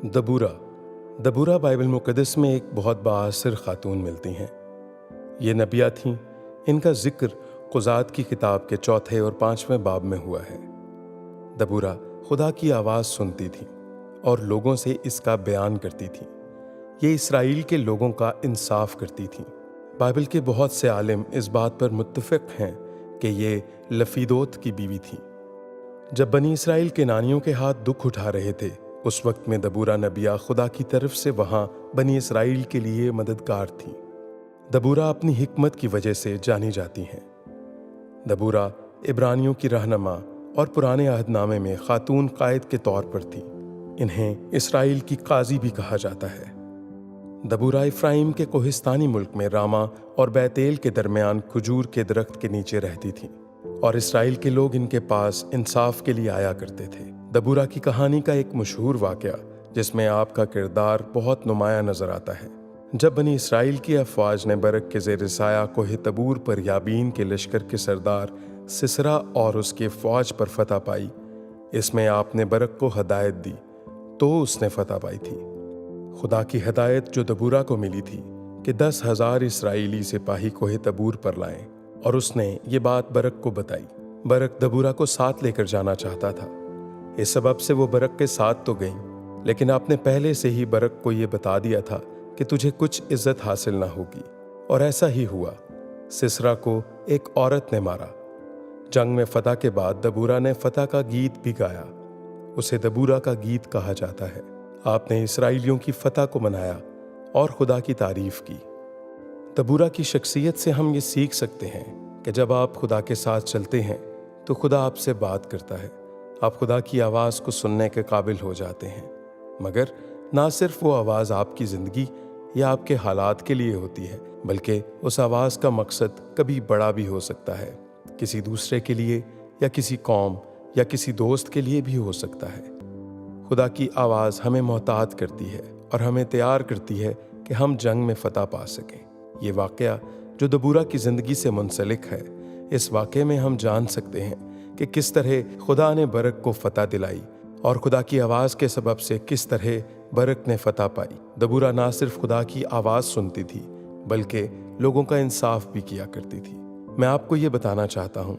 دبورا دبورا Bible مقدس میں ایک بہت بااثر خاتون ملتی ہیں۔ یہ نبیہ تھیں۔ ان کا ذکر قضات کی کتاب کے 4 اور 5 باب میں ہوا ہے۔ دبورا خدا کی آواز سنتی تھیں اور لوگوں سے اس کا بیان کرتی تھیں۔ یہ اسرائیل کے لوگوں کا انصاف کرتی تھیں۔ بائبل کے بہت سے عالم اس بات پر متفق ہیں کہ یہ لفیدوت کی بیوی تھیں۔ جب بنی اسرائیل کنعانیوں کے ہاتھ دکھ اٹھا رہے تھے، اس وقت میں دبورا نبیہ خدا کی طرف سے وہاں بنی اسرائیل کے لیے مددگار تھیں۔ دبورا اپنی حکمت کی وجہ سے جانی جاتی ہیں۔ دبورا عبرانیوں کی رہنما اور پرانے عہد نامے میں خاتون قائد کے طور پر تھی۔ انہیں اسرائیل کی قاضی بھی کہا جاتا ہے۔ دبورا افرائیم کے کوہستانی ملک میں راما اور بیتیل کے درمیان کھجور کے درخت کے نیچے رہتی تھیں، اور اسرائیل کے لوگ ان کے پاس انصاف کے لیے آیا کرتے تھے۔ دبورا کی کہانی کا ایک مشہور واقعہ جس میں آپ کا کردار بہت نمایاں نظر آتا ہے۔ جب بنی اسرائیل کی افواج نے برق کے زیر سایہ کوہ تبور پر یابین کے لشکر کے سردار سسرا اور اس کے فوج پر فتح پائی، اس میں آپ نے برق کو ہدایت دی تو اس نے فتح پائی تھی۔ خدا کی ہدایت جو دبورا کو ملی تھی کہ 10,000 اسرائیلی سپاہی کوہ تبور پر لائیں، اور اس نے یہ بات برق کو بتائی۔ برق دبورا کو ساتھ لے کر جانا چاہتا تھا۔ اس سبب سے وہ برق کے ساتھ تو گئیں، لیکن آپ نے پہلے سے ہی برق کو یہ بتا دیا تھا کہ تجھے کچھ عزت حاصل نہ ہوگی، اور ایسا ہی ہوا۔ سسرا کو ایک عورت نے مارا۔ جنگ میں فتح کے بعد دبورا نے فتح کا گیت بھی گایا۔ اسے دبورا کا گیت کہا جاتا ہے۔ آپ نے اسرائیلیوں کی فتح کو منایا اور خدا کی تعریف کی۔ دبورا کی شخصیت سے ہم یہ سیکھ سکتے ہیں کہ جب آپ خدا کے ساتھ چلتے ہیں تو خدا آپ سے بات کرتا ہے۔ آپ خدا کی آواز کو سننے کے قابل ہو جاتے ہیں، مگر نہ صرف وہ آواز آپ کی زندگی یا آپ کے حالات کے لیے ہوتی ہے، بلکہ اس آواز کا مقصد کبھی بڑا بھی ہو سکتا ہے، کسی دوسرے کے لیے یا کسی قوم یا کسی دوست کے لیے بھی ہو سکتا ہے۔ خدا کی آواز ہمیں محتاط کرتی ہے اور ہمیں تیار کرتی ہے کہ ہم جنگ میں فتح پا سکیں۔ یہ واقعہ جو دبورا کی زندگی سے منسلک ہے، اس واقعے میں ہم جان سکتے ہیں کہ کس طرح خدا نے برق کو فتح دلائی، اور خدا کی آواز کے سبب سے کس طرح برق نے فتح پائی۔ دبورا نہ صرف خدا کی آواز سنتی تھی بلکہ لوگوں کا انصاف بھی کیا کرتی تھی۔ میں آپ کو یہ بتانا چاہتا ہوں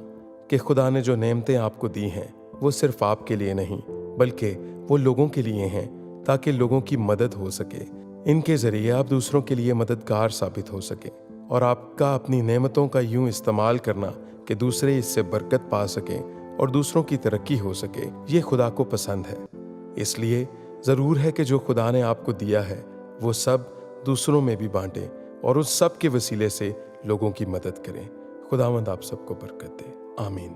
کہ خدا نے جو نعمتیں آپ کو دی ہیں وہ صرف آپ کے لیے نہیں بلکہ وہ لوگوں کے لیے ہیں، تاکہ لوگوں کی مدد ہو سکے۔ ان کے ذریعے آپ دوسروں کے لیے مددگار ثابت ہو سکیں، اور آپ کا اپنی نعمتوں کا یوں استعمال کرنا کہ دوسرے اس سے برکت پا سکیں اور دوسروں کی ترقی ہو سکے، یہ خدا کو پسند ہے۔ اس لیے ضرور ہے کہ جو خدا نے آپ کو دیا ہے وہ سب دوسروں میں بھی بانٹیں اور اس سب کے وسیلے سے لوگوں کی مدد کریں۔ خداوند آپ سب کو برکت دے۔ آمین۔